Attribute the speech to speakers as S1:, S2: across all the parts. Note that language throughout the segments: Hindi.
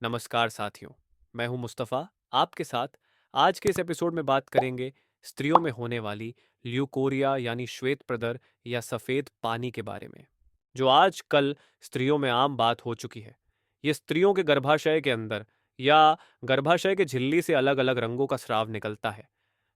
S1: नमस्कार साथियों, मैं हूं मुस्तफ़ा। आपके साथ आज के इस एपिसोड में बात करेंगे स्त्रियों में होने वाली ल्यूकोरिया यानी श्वेत प्रदर या सफ़ेद पानी के बारे में, जो आजकल स्त्रियों में आम बात हो चुकी है। ये स्त्रियों के गर्भाशय के अंदर या गर्भाशय के झिल्ली से अलग अलग रंगों का स्राव निकलता है,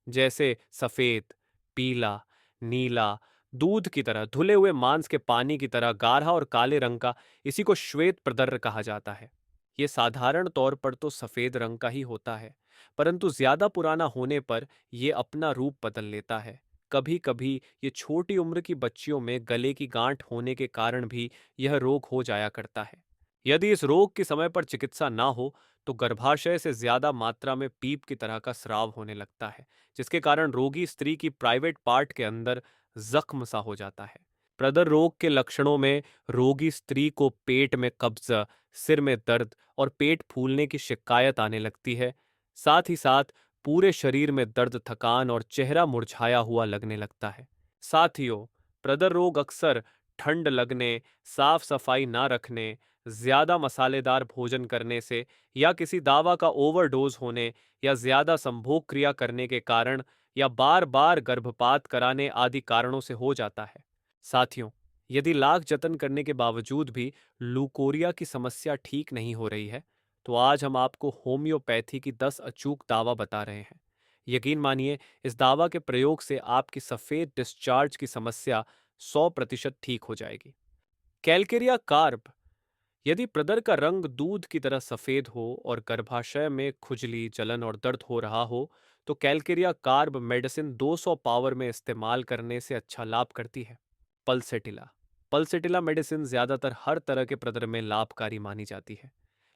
S1: जैसे सफ़ेद, पीला, नीला, दूध की तरह, धुले हुए मांस के पानी की तरह गाढ़ा और काले रंग का। इसी को श्वेत प्रदर कहा जाता है। ये साधारण तौर पर तो सफेद रंग का ही होता है, परंतु ज्यादा पुराना होने पर ये अपना रूप बदल लेता है। कभी कभी ये छोटी उम्र की बच्चियों में गले की गांठ होने के कारण भी यह रोग हो जाया करता है। यदि इस रोग की समय पर चिकित्सा ना हो तो गर्भाशय से ज्यादा मात्रा में पीप की तरह का स्राव होने लगता है, जिसके कारण रोगी स्त्री की प्राइवेट पार्ट के अंदर जख्म सा हो जाता है। प्रदर रोग के लक्षणों में रोगी स्त्री को पेट में कब्ज, सिर में दर्द और पेट फूलने की शिकायत आने लगती है। साथ ही साथ पूरे शरीर में दर्द, थकान और चेहरा मुरझाया हुआ लगने लगता है। साथियों, प्रदर रोग अक्सर ठंड लगने, साफ सफाई ना रखने, ज्यादा मसालेदार भोजन करने से या किसी दवा का ओवरडोज होने या ज्यादा संभोग क्रिया करने के कारण या बार बार गर्भपात कराने आदि कारणों से हो जाता है। साथियों, यदि लाख जतन करने के बावजूद भी लूकोरिया की समस्या ठीक नहीं हो रही है, तो आज हम आपको होम्योपैथी की 10 अचूक दावा बता रहे हैं। यकीन मानिए, इस दावा के प्रयोग से आपकी सफेद डिस्चार्ज की समस्या 100% ठीक हो जाएगी। Calcarea carb. यदि प्रदर का रंग दूध की तरह सफेद हो और गर्भाशय में खुजली, जलन और दर्द हो रहा हो, तो कैलकेरिया कार्ब मेडिसिन 200 पावर में इस्तेमाल करने से अच्छा लाभ करती है। पल्सेटिला। पल्सेटिला मेडिसिन ज्यादातर हर तरह के प्रदर में लाभकारी मानी जाती है,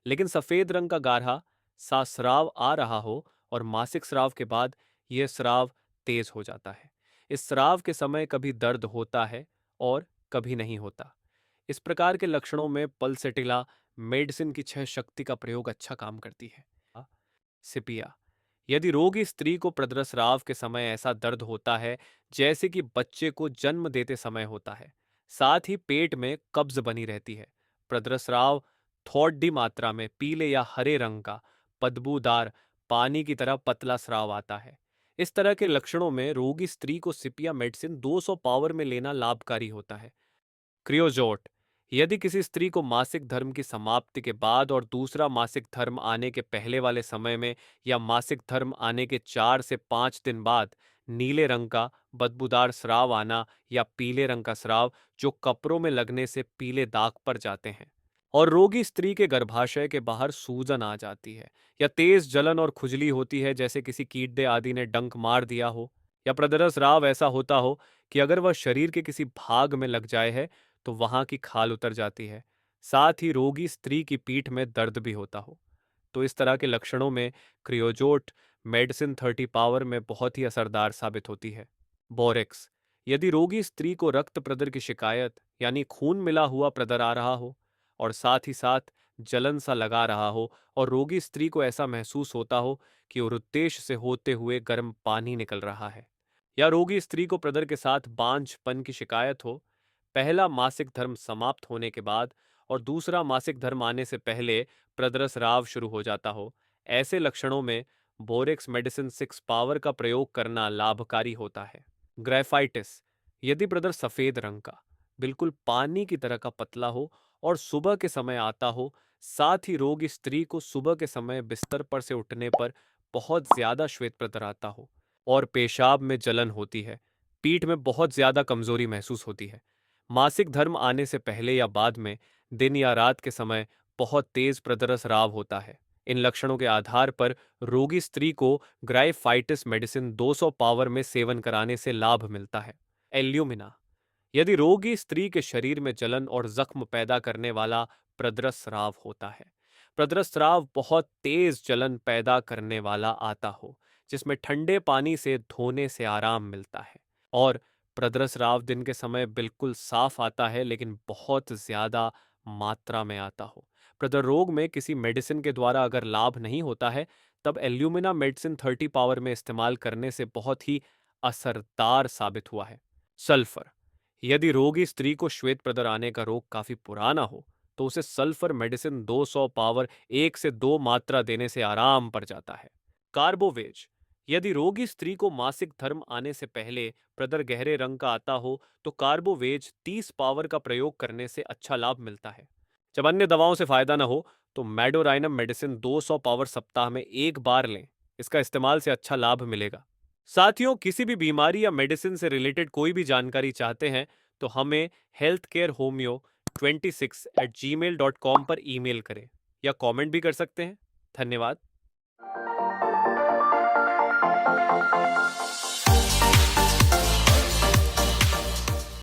S1: लेकिन सफेद रंग का गाढ़ा सा स्राव आ रहा हो और मासिक स्राव के बाद यह स्राव तेज हो जाता है। इस स्राव के समय कभी दर्द होता है और कभी नहीं होता। इस प्रकार के लक्षणों में पल्सेटिला मेडिसिन की 6 शक्ति का प्रयोग अच्छा काम करती है। सिपिया। यदि रोगी स्त्री को प्रद्रस्राव के समय ऐसा दर्द होता है जैसे कि बच्चे को जन्म देते समय होता है, साथ ही पेट में कब्ज बनी रहती है, प्रद्रस्राव थोड़ी मात्रा में पीले या हरे रंग का बदबूदार पानी की तरह पतला स्राव आता है, इस तरह के लक्षणों में रोगी स्त्री को सिपिया मेडिसिन 200 पावर में लेना लाभकारी होता है। क्रियोजोट। यदि किसी स्त्री को मासिक धर्म की समाप्ति के बाद और दूसरा मासिक धर्म आने के पहले वाले समय में या मासिक धर्म आने के 4 से 5 दिन बाद नीले रंग का बदबूदार स्राव आना या पीले रंग का स्राव जो कपड़ों में लगने से पीले दाग पर जाते हैं, और रोगी स्त्री के गर्भाशय के बाहर सूजन आ जाती है या तेज जलन और खुजली होती है जैसे किसी कीड़े आदि ने डंक मार दिया हो, या प्रदरस राव ऐसा होता हो कि अगर वह शरीर के किसी भाग में लग जाए है तो वहां की खाल उतर जाती है, साथ ही रोगी स्त्री की पीठ में दर्द भी होता हो, तो इस तरह के लक्षणों में क्रियोजोट मेडिसिन 30 पावर में बहुत ही असरदार साबित होती है। बोरेक्स। यदि रोगी स्त्री को रक्त प्रदर की शिकायत यानी खून मिला हुआ प्रदर आ रहा हो और साथ ही साथ जलन सा लगा रहा हो और रोगी स्त्री को ऐसा महसूस होता हो कि उरुद्देश्य से होते हुए गर्म पानी निकल रहा है, या रोगी स्त्री को प्रदर के साथ बांझपन की शिकायत हो, पहला मासिक धर्म समाप्त होने के बाद और दूसरा मासिक धर्म आने से पहले प्रदरस राव शुरू हो जाता हो, ऐसे लक्षणों में बोरेक्स मेडिसिन 6 पावर का प्रयोग करना लाभकारी होता है। ग्रेफाइटिस। यदि प्रदर सफेद रंग का, बिल्कुल पानी की तरह का पतला हो और सुबह के समय आता हो, साथ ही रोगी स्त्री को सुबह के समय बिस्तर पर से उठने पर बहुत ज्यादा श्वेत प्रदर आता हो और पेशाब में जलन होती है, पीठ में बहुत ज्यादा कमजोरी महसूस होती है, मासिक धर्म आने से पहले या बाद में दिन या रात के समय बहुत तेज प्रदरस राव होता है, इन लक्षणों के आधार पर रोगी स्त्री को ग्राइफाइटिस मेडिसिन 200 पावर में सेवन कराने से लाभ मिलता है। एल्यूमिना। यदि रोगी स्त्री के शरीर में जलन और जख्म पैदा करने वाला प्रद्रस्राव होता है, प्रद्रस्राव बहुत तेज जलन पैदा करने वाला आता हो जिसमें ठंडे पानी से धोने से आराम मिलता है, और प्रद्रस्राव दिन के समय बिल्कुल साफ आता है लेकिन बहुत ज्यादा मात्रा में आता हो, प्रदर रोग में किसी मेडिसिन के द्वारा अगर लाभ नहीं होता है, तब एल्यूमिना मेडिसिन 30 पावर में इस्तेमाल करने से बहुत ही असरदार साबित हुआ है। सल्फर। यदि रोगी स्त्री को श्वेत प्रदर आने का रोग काफी पुराना हो, तो उसे सल्फर मेडिसिन 200 पावर 1 से 2 मात्रा देने से आराम पड़ जाता है। कार्बोवेज, यदि रोगी स्त्री को मासिक धर्म आने से पहले प्रदर गहरे रंग का आता हो तो कार्बोवेज 30 पावर का प्रयोग करने से अच्छा लाभ मिलता है। जब अन्य दवाओं से फायदा न हो तो मेडोराइनम मेडिसिन 200 पावर सप्ताह में एक बार लें। इसका इस्तेमाल से अच्छा लाभ मिलेगा। साथियों, किसी भी बीमारी या मेडिसिन से रिलेटेड कोई भी जानकारी चाहते हैं तो हमें healthcarehomeo26@gmail.com पर ईमेल करें या कमेंट भी कर सकते हैं। धन्यवाद।